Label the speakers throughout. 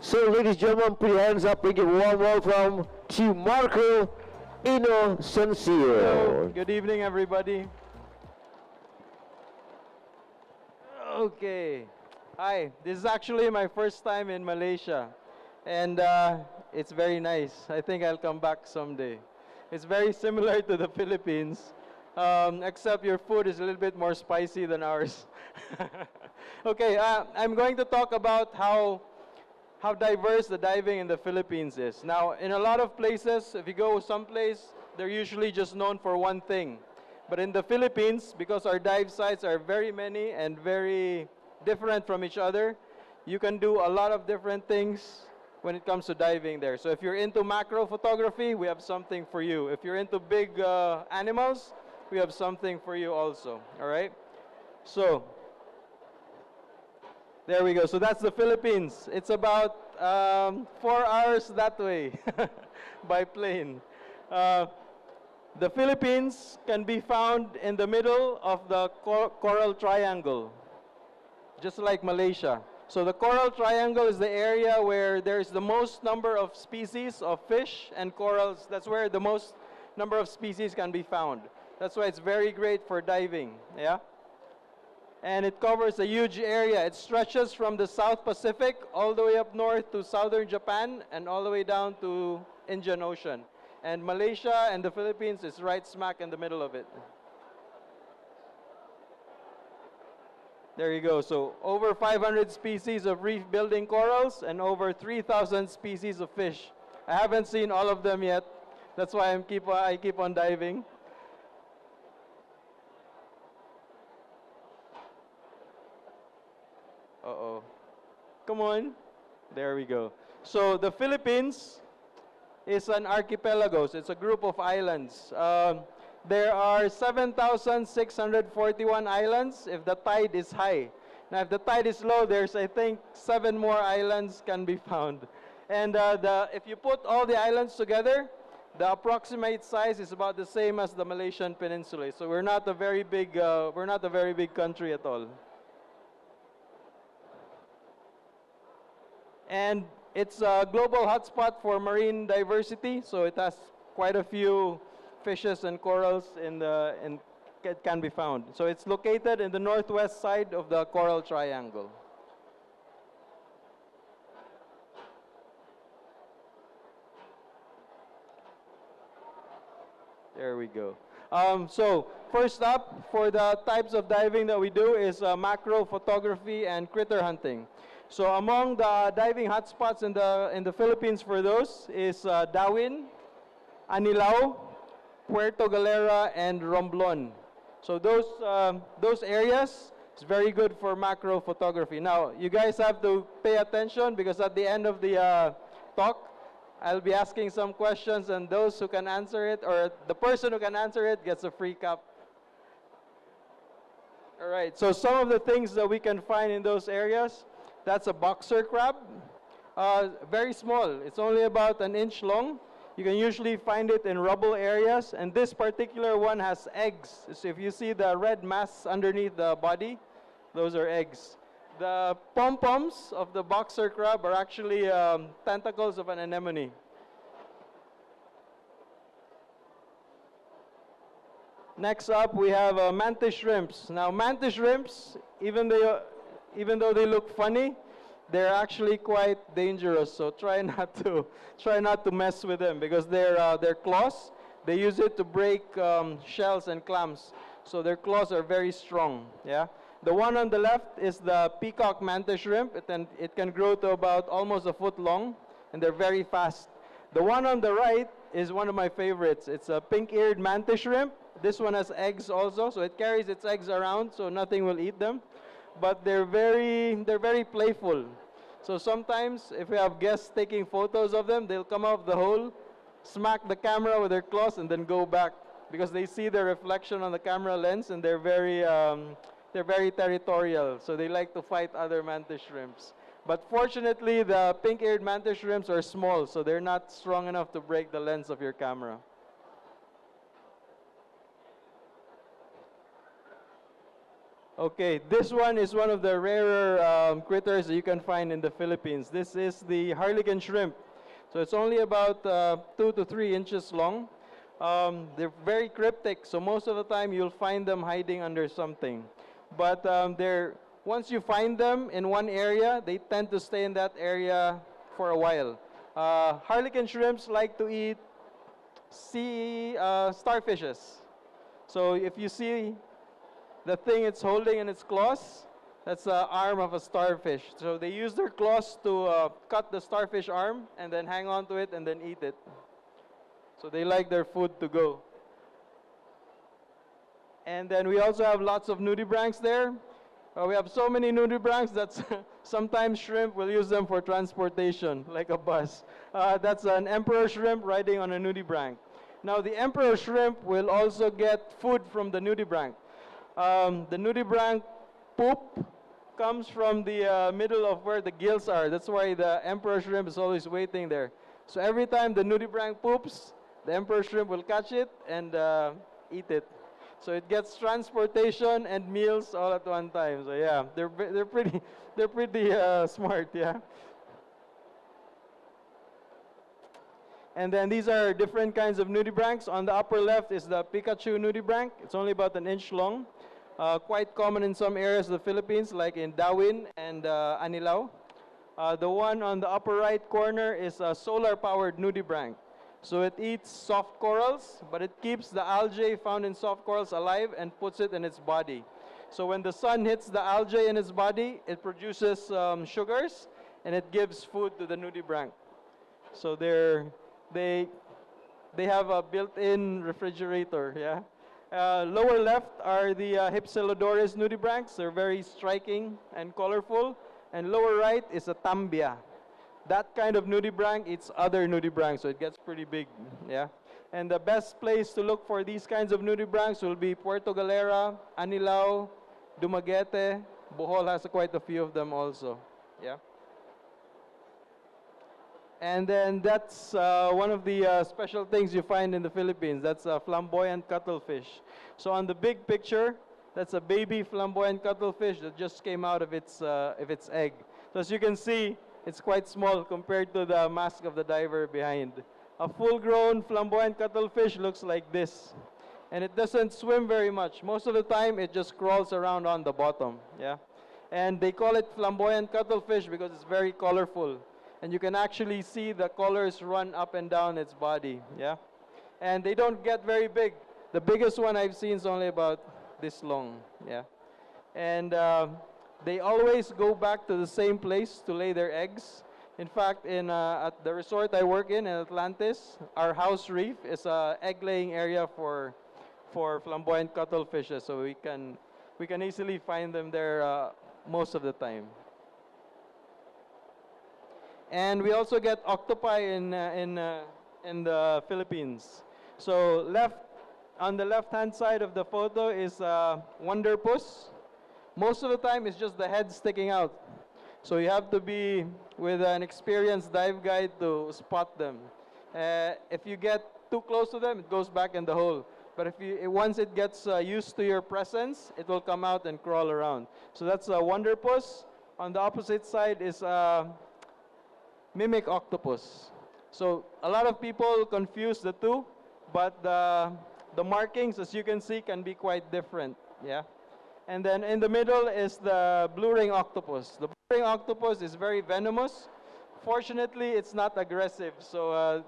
Speaker 1: So, ladies and gentlemen, put your hands up and give a warm welcome to Marco Inocencio.
Speaker 2: Hello, good evening, everybody. Okay. Hi, this is actually my first time in Malaysia, and it's very nice. I think I'll come back someday. It's very similar to the Philippines, except your food is a little bit more spicy than ours. Okay, I'm going to talk about how diverse the diving in the Philippines is. Now, in a lot of places, if you go someplace, they're usually just known for one thing. But in the Philippines, because our dive sites are very many and very different from each other, you can do a lot of different things when it comes to diving there. So if you're into macro photography, we have something for you. If you're into big animals, we have something for you also, all right? So, there we go. So that's the Philippines. It's about 4 hours that way by plane. The Philippines can be found in the middle of the Coral Triangle, just like Malaysia. So the Coral Triangle is the area where there's the most number of species of fish and corals. That's where the most number of species can be found. That's why it's very great for diving, yeah? And it covers a huge area. It stretches from the South Pacific all the way up north to southern Japan and all the way down to Indian Ocean. And Malaysia and the Philippines is right smack in the middle of it. There you go. So over 500 species of reef-building corals and over 3,000 species of fish. I haven't seen all of them yet. That's why I keep on diving. Uh-oh. Come on. There we go. So the Philippines is an archipelago. So it's a group of islands. There are 7,641 islands if the tide is high. Now, if the tide is low, there's, I think, 7 more islands can be found. And if you put all the islands together, the approximate size is about the same as the Malaysian Peninsula. So we're not a very big country at all. And it's a global hotspot for marine diversity, so it has quite a few fishes and corals it can be found. So it's located in the northwest side of the Coral Triangle. There we go. So first up, for the types of diving that we do is macro photography and critter hunting. So among the diving hotspots in the Philippines for those is Dawin, Anilao, Puerto Galera, and Romblon. So those areas is very good for macro photography. Now, you guys have to pay attention because at the end of the talk, I'll be asking some questions, and those who can answer it, or the person who can answer it, gets a free cup. All right, so some of the things that we can find in those areas, that's a boxer crab, very small. It's only about 1 inch long. You can usually find it in rubble areas, and this particular one has eggs. So if you see the red mass underneath the body, those are eggs. The pom-poms of the boxer crab are actually tentacles of an anemone. Next up, we have mantis shrimps. Now, mantis shrimps, even though they look funny, they're actually quite dangerous. So try not to mess with them because their claws, they use it to break shells and clams. So their claws are very strong. Yeah. The one on the left is the peacock mantis shrimp. It can grow to about almost 1 foot long, and they're very fast. The one on the right is one of my favorites. It's a pink-eared mantis shrimp. This one has eggs also, so it carries its eggs around, so nothing will eat them. But they're very playful. So sometimes, if we have guests taking photos of them, they'll come out of the hole, smack the camera with their claws, and then go back because they see their reflection on the camera lens, and they're very territorial. So they like to fight other mantis shrimps. But fortunately, the pink-eared mantis shrimps are small, so they're not strong enough to break the lens of your camera. Okay, this one is one of the rarer critters that you can find in the Philippines. This is the harlequin shrimp. So it's only about 2 to 3 inches long. They're very cryptic, so most of the time you'll find them hiding under something. But once you find them in one area, they tend to stay in that area for a while. Harlequin shrimps like to eat sea starfishes. So if you see the thing it's holding in its claws, that's the arm of a starfish. So they use their claws to cut the starfish arm and then hang on to it and then eat it. So they like their food to go. And then we also have lots of nudibranchs there. We have so many nudibranchs that sometimes shrimp will use them for transportation, like a bus. That's an emperor shrimp riding on a nudibranch. Now the emperor shrimp will also get food from the nudibranch. The nudibranch poop comes from the middle of where the gills are. That's why the emperor shrimp is always waiting there. So every time the nudibranch poops, the emperor shrimp will catch it and eat it. So it gets transportation and meals all at one time. So yeah, they're pretty smart, yeah. And then these are different kinds of nudibranchs. On the upper left is the Pikachu nudibranch. It's only about an inch long. Quite common in some areas of the Philippines, like in Dawin and Anilao. The one on the upper right corner is a solar-powered nudibranch. So it eats soft corals, but it keeps the algae found in soft corals alive and puts it in its body. So when the sun hits the algae in its body, it produces sugars, and it gives food to the nudibranch. So they have a built-in refrigerator, yeah. Lower left are the Hypsilodoris nudibranchs. They're very striking and colorful. And lower right is a tambia. That kind of nudibranch eats other nudibranchs, so it gets pretty big, yeah. And the best place to look for these kinds of nudibranchs will be Puerto Galera, Anilao, Dumaguete. Bohol has quite a few of them also, yeah. And then that's one of the special things you find in the Philippines. That's a flamboyant cuttlefish. So on the big picture, that's a baby flamboyant cuttlefish that just came out of its egg. So as you can see, it's quite small compared to the mask of the diver behind. A full-grown flamboyant cuttlefish looks like this. And it doesn't swim very much. Most of the time, it just crawls around on the bottom, yeah? And they call it flamboyant cuttlefish because it's very colorful. And you can actually see the colors run up and down its body, yeah? And they don't get very big. The biggest one I've seen is only about this long, yeah? And they always go back to the same place to lay their eggs. In fact, at the resort I work in Atlantis, our house reef is an egg-laying area for flamboyant cuttlefishes, so we can easily find them there most of the time. And we also get octopi in the Philippines. So on the left-hand side of the photo is wonderpuss. Most of the time, it's just the head sticking out. So you have to be with an experienced dive guide to spot them. If you get too close to them, it goes back in the hole. But once it gets used to your presence, it will come out and crawl around. So that's a wonderpuss. On the opposite side is mimic octopus. So a lot of people confuse the two, but the markings, as you can see, can be quite different, yeah? And then in the middle is the blue ring octopus. The blue ring octopus is very venomous. Fortunately, it's not aggressive, so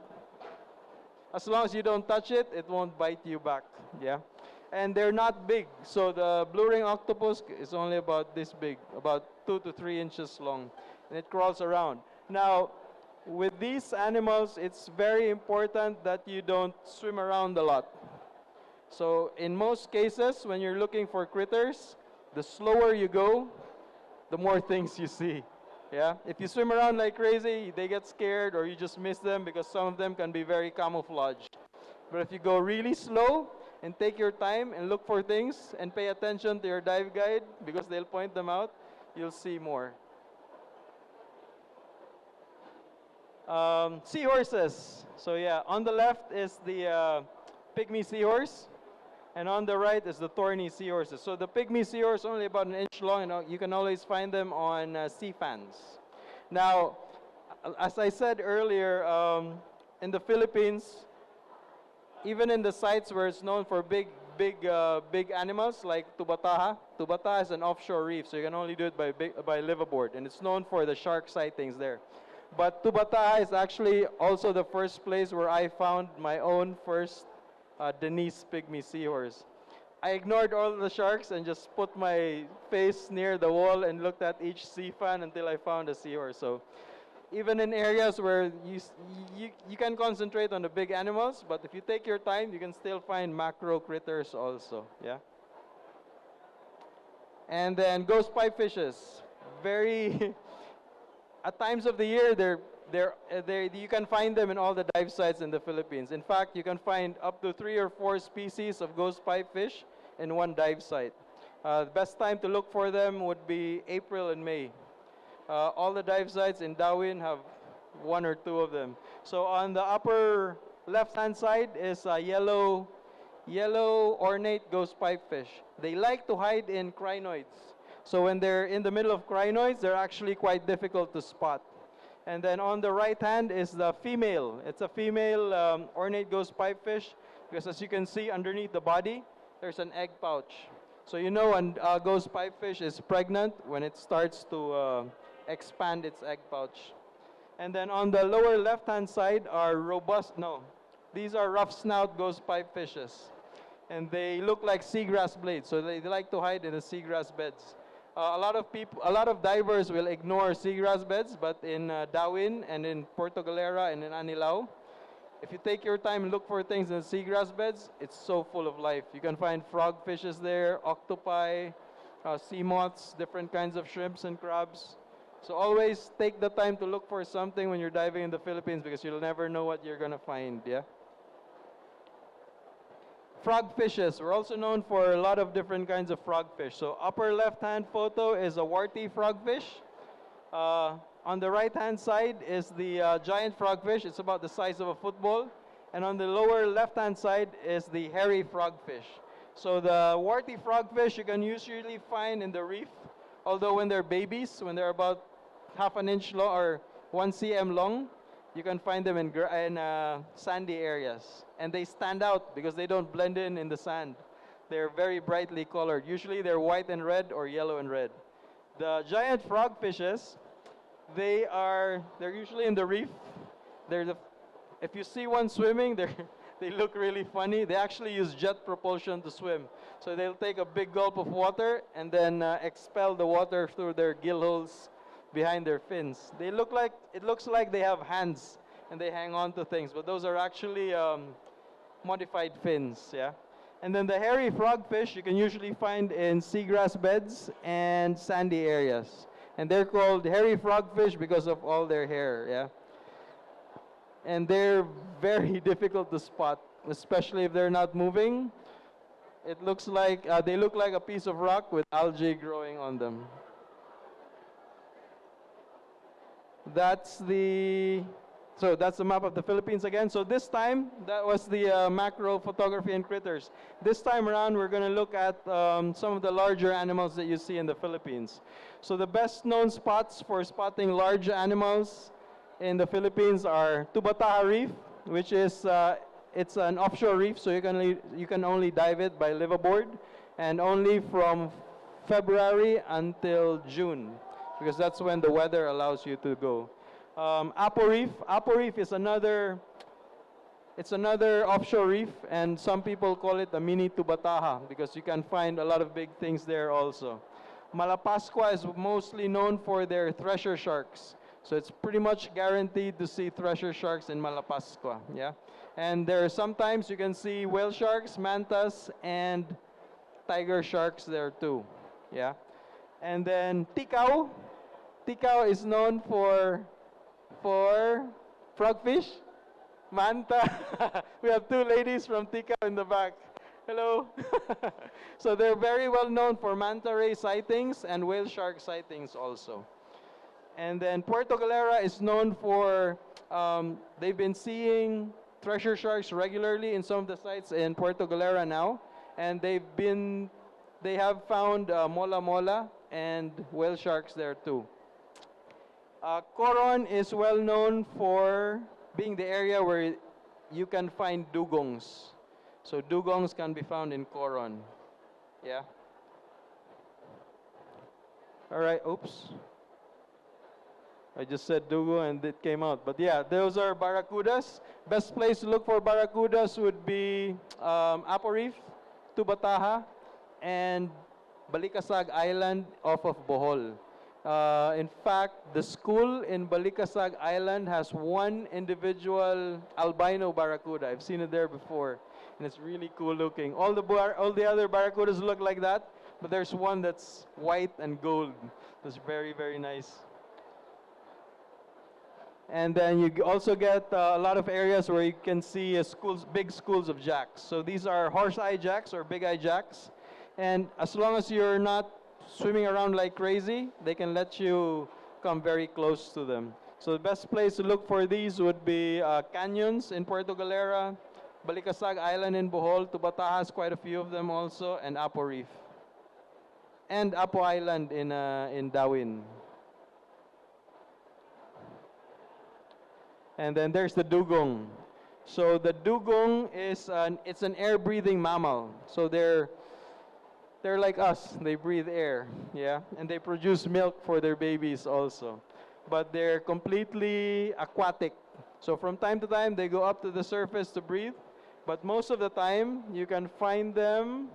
Speaker 2: as long as you don't touch it, it won't bite you back, yeah? And they're not big, so the blue ring octopus is only about this big, about 2 to 3 inches long, and it crawls around. Now, with these animals, it's very important that you don't swim around a lot. So in most cases, when you're looking for critters, the slower you go, the more things you see. Yeah? If you swim around like crazy, they get scared or you just miss them because some of them can be very camouflaged. But if you go really slow and take your time and look for things and pay attention to your dive guide because they'll point them out, you'll see more. Seahorses. So yeah, on the left is the pygmy seahorse. And on the right is the thorny seahorses. So the pygmy seahorse only about an inch long, and you can always find them on sea fans. Now, as I said earlier, in the Philippines, even in the sites where it's known for big animals like Tubataha. Tubataha is an offshore reef, so you can only do it by liveaboard, and it's known for the shark sightings there. But Tubataha is actually also the first place where I found my own first Denise pygmy seahorse. I ignored all the sharks and just put my face near the wall and looked at each sea fan until I found a seahorse. So even in areas where you can concentrate on the big animals, but if you take your time, you can still find macro critters also, yeah? And then ghost pipe fishes. Very, at times of the year, you can find them in all the dive sites in the Philippines. In fact, you can find up to 3 or 4 species of ghost pipe fish in one dive site. The best time to look for them would be April and May. All the dive sites in Darwin have 1 or 2 of them. So on the upper left-hand side is a yellow ornate ghost pipe fish. They like to hide in crinoids. So when they're in the middle of crinoids, they're actually quite difficult to spot. And then on the right hand is the female. It's a female ornate ghost pipe fish, because as you can see underneath the body, there's an egg pouch. So you know when a ghost pipe fish is pregnant when it starts to expand its egg pouch. And then on the lower left-hand side are these are rough snout ghost pipe fishes. And they look like seagrass blades, so they like to hide in the seagrass beds. A lot of divers will ignore seagrass beds, but in Darwin and in Puerto Galera and in Anilao, if you take your time and look for things in the seagrass beds, it's so full of life. You can find frog fishes there, octopi, sea moths, different kinds of shrimps and crabs. So always take the time to look for something when you're diving in the Philippines, because you'll never know what you're gonna find, yeah? Frog fishes. We're also known for a lot of different kinds of frogfish. So upper left-hand photo is a warty frogfish. On the right-hand side is the giant frogfish. It's about the size of a football. And on the lower left-hand side is the hairy frogfish. So the warty frogfish you can usually find in the reef, although when they're babies, when they're about half an inch long or 1 cm long, you can find them in sandy areas. And they stand out because they don't blend in the sand. They're very brightly colored. Usually they're white and red or yellow and red. The giant frogfishes, they're usually in the reef. If you see one swimming, they look really funny. They actually use jet propulsion to swim. So they'll take a big gulp of water and then expel the water through their gill holes behind their fins. It looks like they have hands and they hang on to things, but those are actually modified fins, yeah? And then the hairy frogfish you can usually find in seagrass beds and sandy areas. And they're called hairy frogfish because of all their hair, yeah? And they're very difficult to spot, especially if they're not moving. It looks like, they look like a piece of rock with algae growing on them. That's the map of the Philippines again. So this time, that was the macro photography and critters. This time around, we're going to look at some of the larger animals that you see in the Philippines. So the best known spots for spotting large animals in the Philippines are Tubataha Reef, which is it's an offshore reef, so you can only dive it by liveaboard, and only from February until June, because that's when the weather allows you to go. Apo Reef is another offshore reef, and some people call it a mini Tubataha because you can find a lot of big things there also. Malapascua is mostly known for their thresher sharks. So it's pretty much guaranteed to see thresher sharks in Malapascua, yeah? And there sometimes you can see whale sharks, mantas, and tiger sharks there too, yeah? And then Ticao. Ticao is known for frogfish, manta. We have 2 ladies from Ticao in the back. Hello. So they're very well known for manta ray sightings and whale shark sightings also. And then Puerto Galera is known for, they've been seeing thresher sharks regularly in some of the sites in Puerto Galera now. and they have found mola mola and whale sharks there too. Coron is well known for being the area where you can find dugongs. So dugongs can be found in Coron. Yeah. All right, oops. I just said dugo and it came out. But yeah, those are barracudas. Best place to look for barracudas would be Apo Reef, Tubataha, and Balikasag Island off of Bohol. In fact, the school in Balikasag Island has one individual albino barracuda. I've seen it there before, and it's really cool looking. All the other barracudas look like that, but there's one that's white and gold. That's very, very nice. And then you also get a lot of areas where you can see big schools of jacks. So these are horse-eye jacks or big-eye jacks. And as long as you're not swimming around like crazy, they can let you come very close to them. So the best place to look for these would be canyons in Puerto Galera, Balikasag Island in Bohol, Tubataha has quite a few of them also, and Apo Reef. And Apo Island in Dawin. And then there's the dugong. So the dugong is it's an air-breathing mammal. So they're like us. They breathe air, yeah, and they produce milk for their babies also. But they're completely aquatic. So from time to time they go up to the surface to breathe. But most of the time you can find them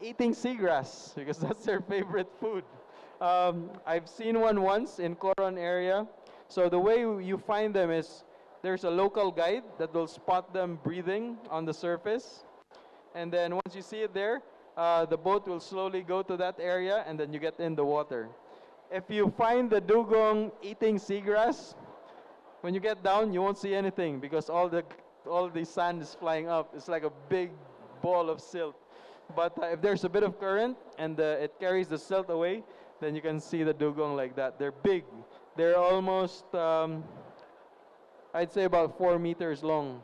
Speaker 2: eating seagrass because that's their favorite food. I've seen one once in Coron area. So the way you find them is there's a local guide that will spot them breathing on the surface. And then once you see it there, the boat will slowly go to that area and then you get in the water. If you find the dugong eating seagrass, when you get down, you won't see anything because all the sand is flying up. It's like a big ball of silt. But if there's a bit of current and it carries the silt away, then you can see the dugong like that. They're big. They're almost, I'd say about 4 meters long.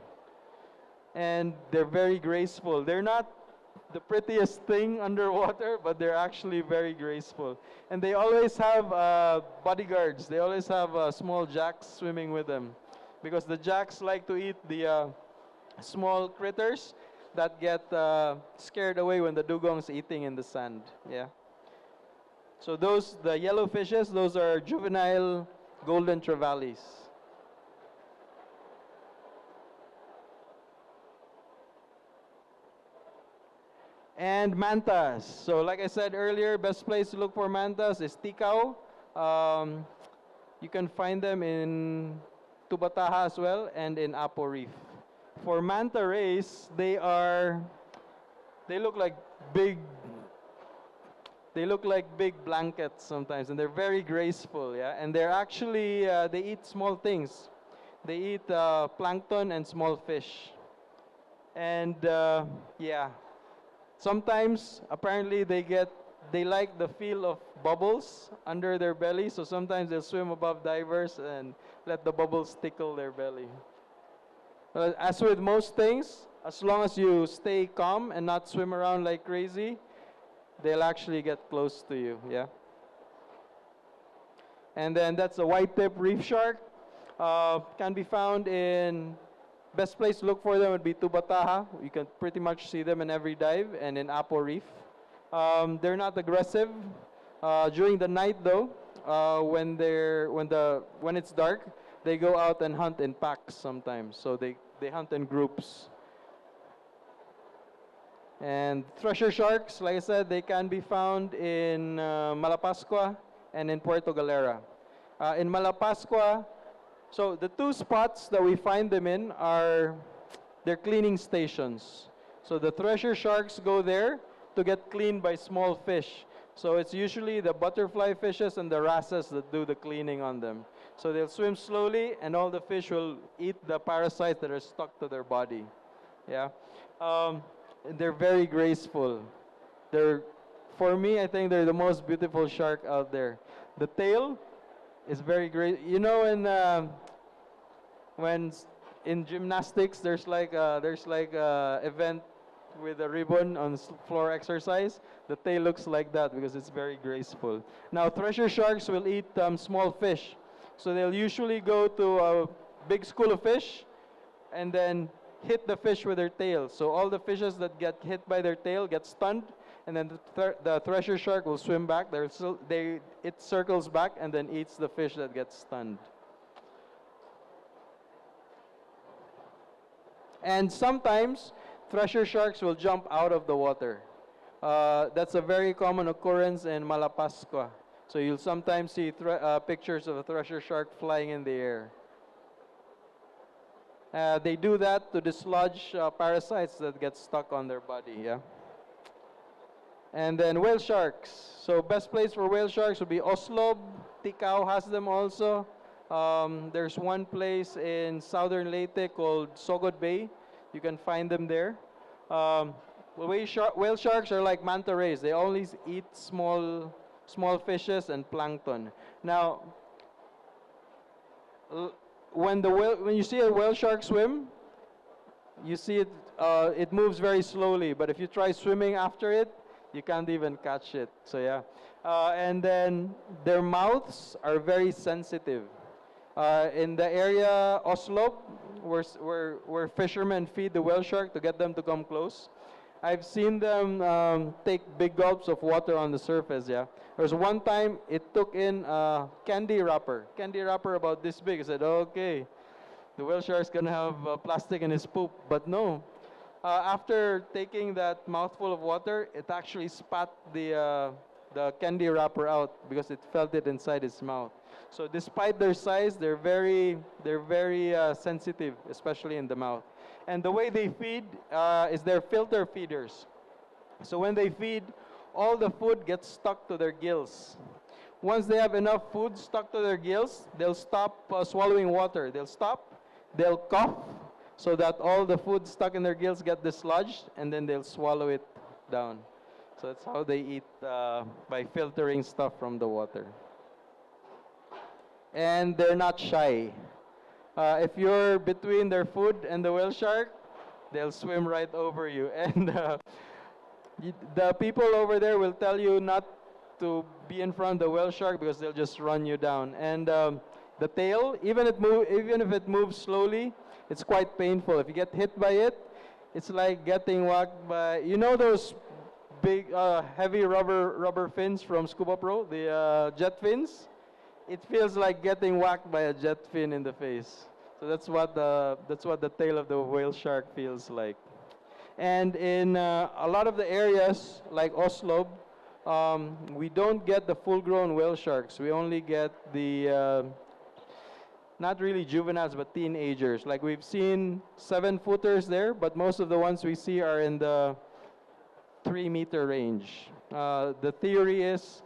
Speaker 2: And they're very graceful. They're not the prettiest thing underwater, but they're actually very graceful. And they always have bodyguards. They always have small jacks swimming with them. Because the jacks like to eat the small critters that get scared away when the dugong's eating in the sand. Yeah. So the yellow fishes, those are juvenile golden trevallies. And mantas. So like I said earlier, best place to look for mantas is Ticao. You can find them in Tubataha as well and in Apo Reef. For manta rays, they look like big blankets sometimes, and they're very graceful, yeah. And they're actually they eat small things. They eat plankton and small fish. And yeah, sometimes apparently they like the feel of bubbles under their belly. So sometimes they'll swim above divers and let the bubbles tickle their belly. As with most things, as long as you stay calm and not swim around like crazy, they'll actually get close to you, yeah. And then that's a white-tip reef shark. Can be found in, best place to look for them would be Tubataha. You can pretty much see them in every dive, and in Apo Reef. They're not aggressive. During the night though, when it's dark, they go out and hunt in packs sometimes. So they hunt in groups. And thresher sharks, like I said, they can be found in Malapascua and in Puerto Galera. In Malapascua, so the two spots that we find them in they're cleaning stations. So the thresher sharks go there to get cleaned by small fish. So it's usually the butterfly fishes and the wrasses that do the cleaning on them. So they'll swim slowly and all the fish will eat the parasites that are stuck to their body. Yeah. They're very graceful. For me, I think they're the most beautiful shark out there. The tail is very great. You know, when in gymnastics, there's like a event with a ribbon on floor exercise, the tail looks like that because it's very graceful. Now, thresher sharks will eat small fish. So they'll usually go to a big school of fish and then hit the fish with their tail. So all the fishes that get hit by their tail get stunned, and then the thresher shark will swim back. It circles back and then eats the fish that gets stunned. And sometimes thresher sharks will jump out of the water. That's a very common occurrence in Malapascua. So you'll sometimes see pictures of a thresher shark flying in the air. They do that to dislodge parasites that get stuck on their body. Yeah. And then whale sharks. So best place for whale sharks would be Oslob. Ticao has them also. There's one place in southern Leyte called Sogod Bay. You can find them there. Whale sharks are like manta rays. They only eat small fishes and plankton. Now, when you see a whale shark swim, you see it. It moves very slowly. But if you try swimming after it, you can't even catch it. So yeah. And then their mouths are very sensitive. In the area Oslo, where fishermen feed the whale shark to get them to come close, I've seen them take big gulps of water on the surface. Yeah, there was one time it took in a candy wrapper about this big. I said, okay, the whale shark's gonna have plastic in his poop, but no. After taking that mouthful of water, it actually spat the candy wrapper out because it felt it inside its mouth. So despite their size, they're very sensitive, especially in the mouth. And the way they feed is they're filter feeders. So when they feed, all the food gets stuck to their gills. Once they have enough food stuck to their gills, they'll stop swallowing water. They'll cough, so that all the food stuck in their gills get dislodged, and then they'll swallow it down. So that's how they eat, by filtering stuff from the water. And they're not shy. If you're between their food and the whale shark, they'll swim right over you. And the people over there will tell you not to be in front of the whale shark because they'll just run you down. And the tail, even if it moves slowly, it's quite painful. If you get hit by it, it's like getting whacked by, you know those big, heavy rubber fins from Scuba Pro, the jet fins? It feels like getting whacked by a jet fin in the face. So that's what the tail of the whale shark feels like. And in a lot of the areas like Oslo, we don't get the full-grown whale sharks. We only get the not really juveniles, but teenagers. Like we've seen 7-footers there, but most of the ones we see are in the 3-meter range. The theory is,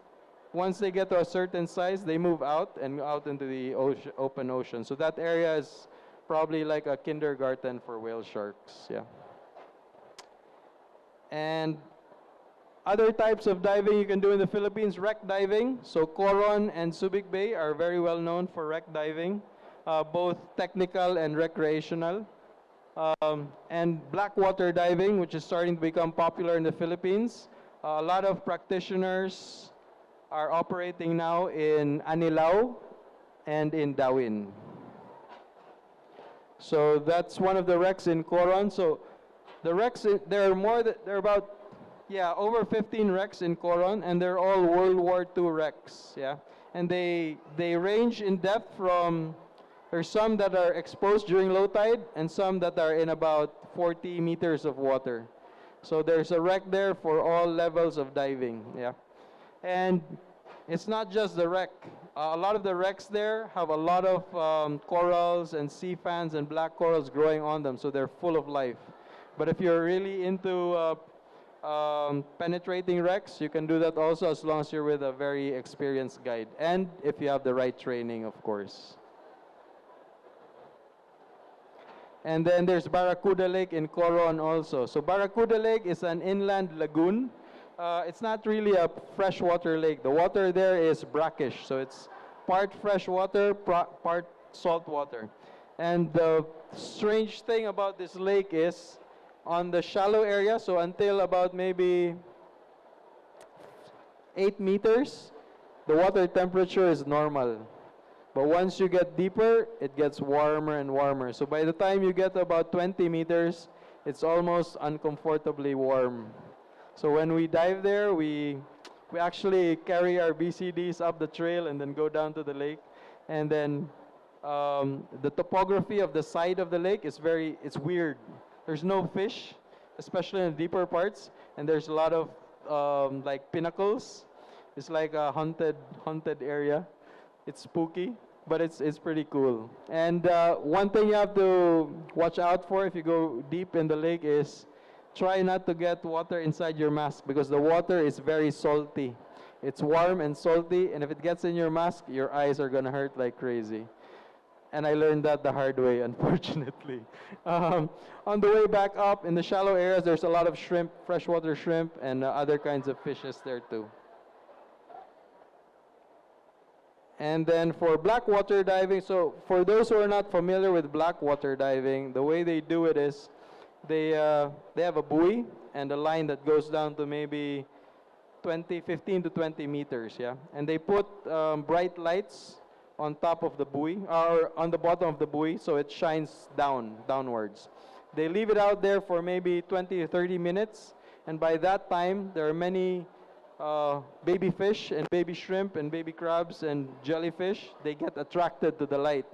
Speaker 2: once they get to a certain size, they move out into the open ocean. So that area is probably like a kindergarten for whale sharks. Yeah. And other types of diving you can do in the Philippines, wreck diving. So Coron and Subic Bay are very well known for wreck diving, both technical and recreational. And blackwater diving, which is starting to become popular in the Philippines. A lot of practitioners are operating now in Anilao and in Dawin. So that's one of the wrecks in Coron. So the wrecks, there are about over 15 wrecks in Coron, and they're all World War II wrecks. Yeah, and they range in depth from, there's some that are exposed during low tide and some that are in about 40 meters of water. So there's a wreck there for all levels of diving. Yeah. And it's not just the wreck. A lot of the wrecks there have a lot of corals and sea fans and black corals growing on them, so they're full of life. But if you're really into penetrating wrecks, you can do that also, as long as you're with a very experienced guide, and if you have the right training, of course. And then there's Barracuda Lake in Coron also. So Barracuda Lake is an inland lagoon. It's not really a freshwater lake. The water there is brackish, so it's part freshwater, part salt water. And the strange thing about this lake is On the shallow area, so until about maybe 8 meters, the water temperature is normal. But once you get deeper, it gets warmer and warmer. So by the time you get about 20 meters, it's almost uncomfortably warm. So when we dive there, we actually carry our BCDs up the trail and then go down to the lake. And then the topography of the side of the lake is it's weird. There's no fish, especially in the deeper parts, and there's a lot of like pinnacles. It's like a haunted area. It's spooky, but it's pretty cool. And one thing you have to watch out for if you go deep in the lake is try not to get water inside your mask, because the water is very salty. It's warm and salty, and if it gets in your mask, your eyes are gonna hurt like crazy. And I learned that the hard way, unfortunately. On the way back up, in the shallow areas, there's a lot of shrimp, freshwater shrimp, and other kinds of fishes there too. And then for blackwater diving, so for those who are not familiar with blackwater diving, the way they do it is they have a buoy and a line that goes down to maybe 15 to 20 meters, yeah? And they put bright lights on top of the buoy, or on the bottom of the buoy, so it shines downwards. They leave it out there for maybe 20 to 30 minutes, and by that time, there are many baby fish and baby shrimp and baby crabs and jellyfish. They get attracted to the light.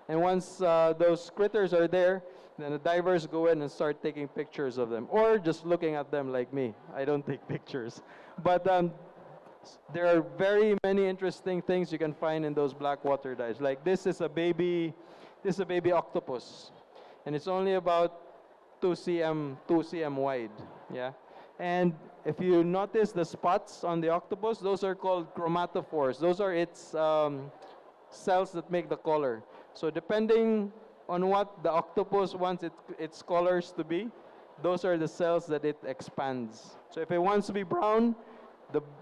Speaker 2: And once those critters are there, then the divers go in and start taking pictures of them, or just looking at them like me. I don't take pictures. But there are very many interesting things you can find in those blackwater dives. Like this is a baby octopus, and it's only about 2 cm wide, yeah. And if you notice the spots on the octopus, those are called chromatophores. Those are its cells that make the color. So depending on what the octopus wants its colors to be, those are the cells that it expands. So if it wants to be brown,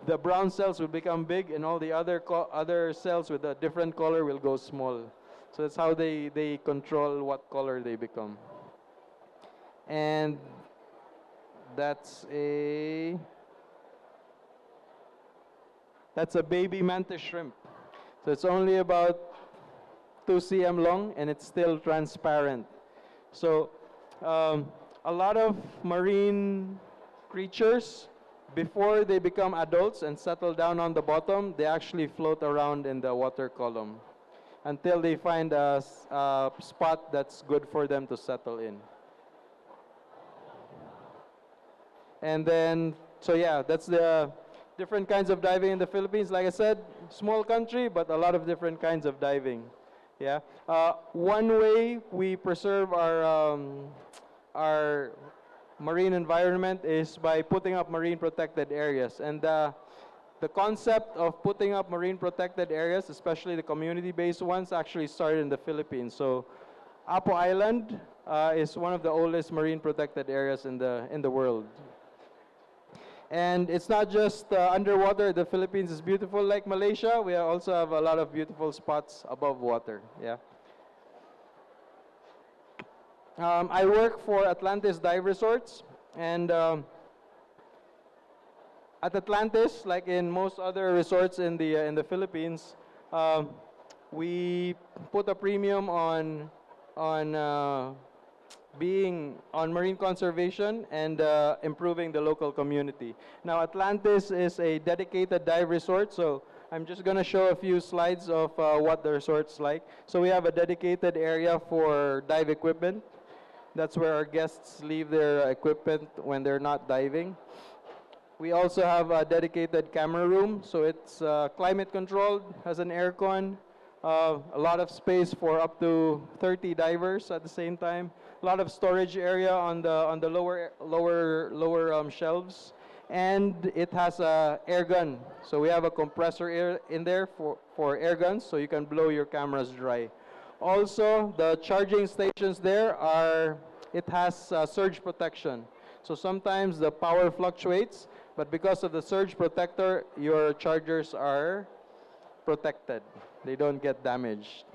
Speaker 2: the brown cells will become big, and all the other cells with a different color will go small. So that's how they control what color they become. And that's a baby mantis shrimp. So it's only about 2 cm long, and it's still transparent. So a lot of marine creatures, before they become adults and settle down on the bottom, they actually float around in the water column until they find a spot that's good for them to settle in. And then, so yeah, that's the different kinds of diving in the Philippines. Like I said, small country, but a lot of different kinds of diving. Yeah. One way we preserve our marine environment is by putting up marine protected areas. And the concept of putting up marine protected areas, especially the community-based ones, actually started in the Philippines. So Apo Island is one of the oldest marine protected areas in the world. And it's not just underwater. The Philippines is beautiful like Malaysia. We also have a lot of beautiful spots above water. Yeah. I work for Atlantis Dive Resorts, and at Atlantis, like in most other resorts in the Philippines, we put a premium on being on marine conservation and improving the local community. Now, Atlantis is a dedicated dive resort, so I'm just going to show a few slides of what the resort's like. So we have a dedicated area for dive equipment. That's where our guests leave their equipment when they're not diving. We also have a dedicated camera room, so it's climate controlled, has an aircon, a lot of space for up to 30 divers at the same time. A lot of storage area on the lower shelves, and it has a air gun. So we have a compressor air in there for air guns, so you can blow your cameras dry. Also, the charging stations there it has surge protection. So sometimes the power fluctuates, but because of the surge protector, your chargers are protected. They don't get damaged.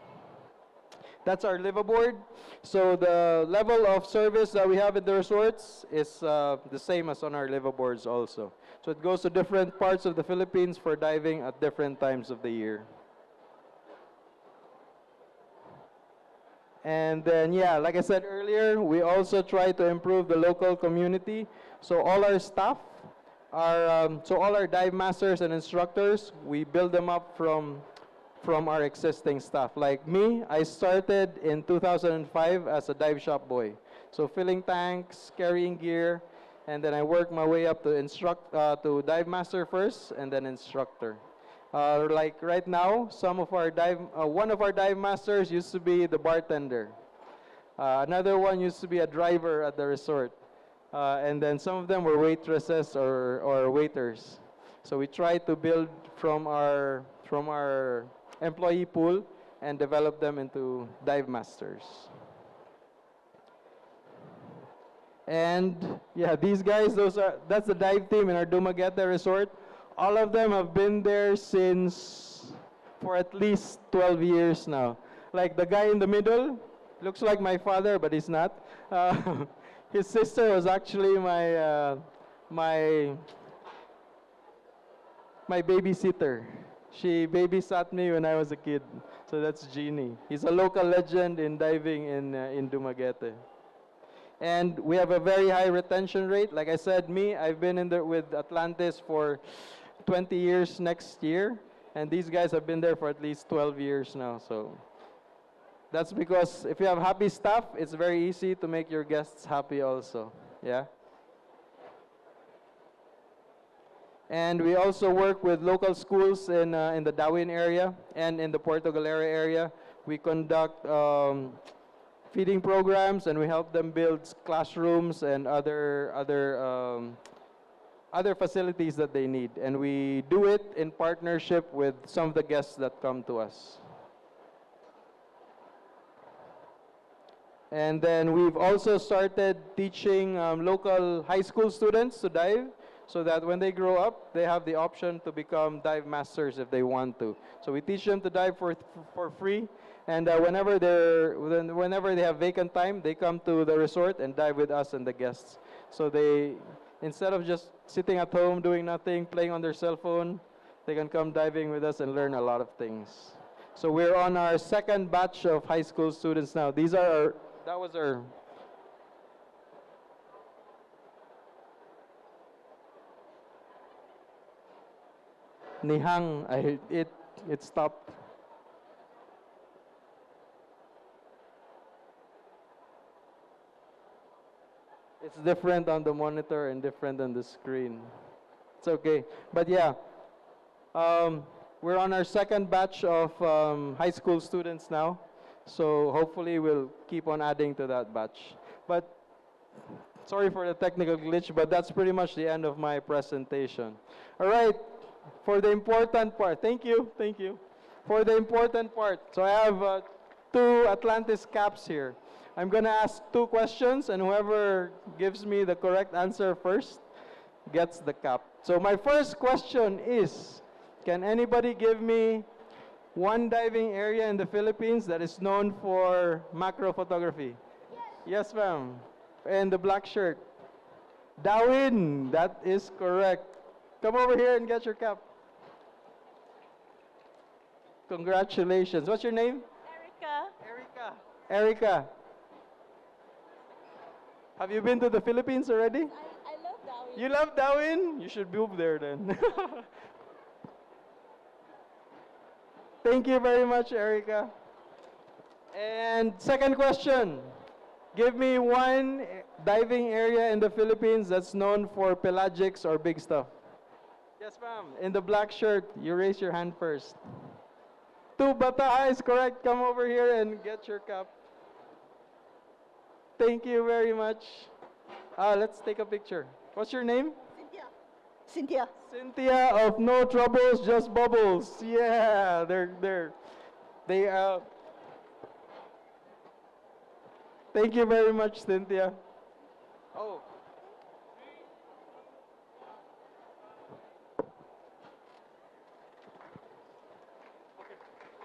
Speaker 2: That's our liveaboard. So the level of service that we have at the resorts is the same as on our liveaboards also. So it goes to different parts of the Philippines for diving at different times of the year. And then, yeah, like I said earlier, we also try to improve the local community. So all our staff so all our dive masters and instructors, we build them up from our existing staff. Like me, I started in 2005 as a dive shop boy. So filling tanks, carrying gear, and then I worked my way up to dive master first, and then instructor. Like right now, one of our dive masters used to be the bartender. Another one used to be a driver at the resort. And then some of them were waitresses or waiters. So we try to build from our employee pool and develop them into dive masters. And yeah, these guys, that's the dive team in our Dumaguete resort. All of them have been there for at least 12 years now. Like the guy in the middle, looks like my father, but he's not. His sister was actually my babysitter. She babysat me when I was a kid. So that's Jeannie. He's a local legend in diving in Dumaguete. And we have a very high retention rate. Like I said, I've been in there with Atlantis for 20 years next year. And these guys have been there for at least 12 years now. So that's because if you have happy staff, it's very easy to make your guests happy also. Yeah. And we also work with local schools in the Darwin area and in the Puerto Galera area. We conduct feeding programs, and we help them build classrooms and other facilities that they need. And we do it in partnership with some of the guests that come to us. And then we've also started teaching local high school students to dive, so that when they grow up, they have the option to become dive masters if they want to. So we teach them to dive for free, and whenever they have vacant time, they come to the resort and dive with us and the guests. So they, instead of just sitting at home doing nothing, playing on their cell phone, they can come diving with us and learn a lot of things. So we're on our second batch of high school students now. That was our Nihang, it stopped. It's different on the monitor and different on the screen. It's okay. But yeah, we're on our second batch of high school students now. So hopefully we'll keep on adding to that batch. But sorry for the technical glitch, but that's pretty much the end of my presentation. All right. For the important part, thank you. For the important part, so I have 2 Atlantis caps here. I'm going to ask 2 questions, and whoever gives me the correct answer first gets the cap. So my first question is, can anybody give me one diving area in the Philippines that is known for macro photography? Yes, ma'am. And the black shirt. Darwin, that is correct. Come over here and get your cap. Congratulations. What's your name? Erica. Have you been to the Philippines already?
Speaker 3: I love Darwin.
Speaker 2: You love Darwin? You should move there then. Thank you very much, Erica. And second question. Give me one diving area in the Philippines that's known for pelagics or big stuff. Yes, ma'am. In the black shirt, you raise your hand first. 2 Bataa is correct. Come over here and get your cap. Thank you very much. Let's take a picture. What's your name?
Speaker 3: Cynthia.
Speaker 2: Cynthia of No Troubles, Just Bubbles. Yeah, thank you very much, Cynthia. Oh.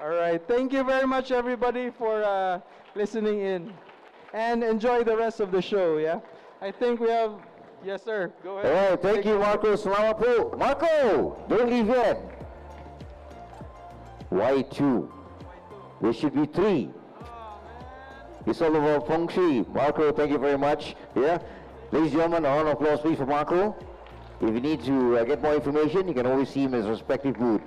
Speaker 2: All right. Thank you very much, everybody, for listening in. And enjoy the rest of the show, yeah? I think we have... Yes, sir. Go ahead.
Speaker 1: Alright, thank you, Marco. Salamat po. Marco, don't leave yet. Y2. There should be 3. It's all about feng shui. Marco, thank you very much. Yeah? Ladies and gentlemen, a round of applause please for Marco. If you need to get more information, you can always see him in his respective booth.